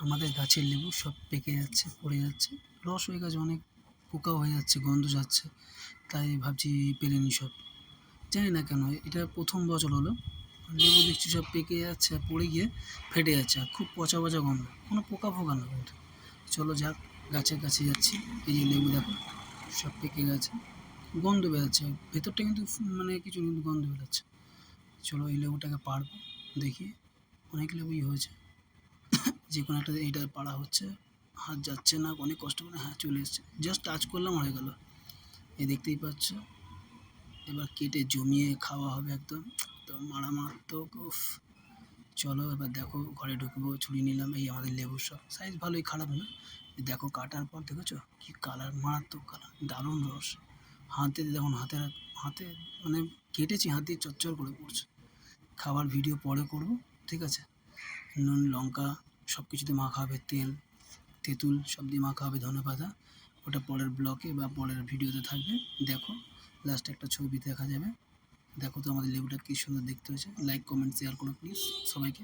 আমাদের গাছের লেবু সব পেকে যাচ্ছে, পড়ে যাচ্ছে, রস হয়ে গেছে, অনেক পোকাও হয়ে যাচ্ছে, গন্ধ যাচ্ছে। তাই ভাবছি পেরে নিই সব। জানি না কেন এটা প্রথম বছর হলো লেবু দেখছি সব পেকে যাচ্ছে আর পড়ে গিয়ে ফেটে যাচ্ছে, আর খুব পচা পচা গন্ধ, কোনো পোকা ফোকা না কিন্তু। চলো যাক, গাছের কাছে যাচ্ছি। এই যে লেবু দেখো সব পেকে গেছে, গন্ধ বেরোচ্ছে ভেতরটা, কিন্তু মানে কিছু কিন্তু গন্ধ বেরোচ্ছে। চলো এই লেবুটাকে পাড়বো, দেখি। অনেক লেবুই হয়েছে, যে কোনো একটা এইটা পাড়া হচ্ছে। হাত যাচ্ছে না, অনেক কষ্ট করে, হ্যাঁ চলে এসছে, জাস্ট টাচ করলাম হয়ে গেল। এই দেখতেই পাচ্ছ, এবার কেটে জমিয়ে খাওয়া হবে একদম, তো মারাত্মক। উফ, চলো এবার দেখো ঘরে ঢুকবো, ছুরি নিলাম। এই আমাদের লেবুর সব সাইজ ভালোই, খারাপ না। দেখো কাটার পর দেখেছো কি কালার, মারাত্মক কালার, দারুণ রস। হাতে দেখুন, হাতে মানে কেটেছি, হাতে চচ্চর করে পড়ছে। খাবার ভিডিও পরে করব, ঠিক আছে। নুন লঙ্কা সব কিছুতে মাখা হবে, তেল তেঁতুল সব দিয়ে মাখা হবে, ধনেপাতা। ওটা পরের ব্লকে বা পরের ভিডিওতে থাকবে, দেখো। লাস্টে একটা ছবি দেখা যাবে। দেখো তো আমাদের লেবুটা কী সুন্দর দেখতে হয়েছে। লাইক কমেন্ট শেয়ার করো প্লিজ সবাইকে।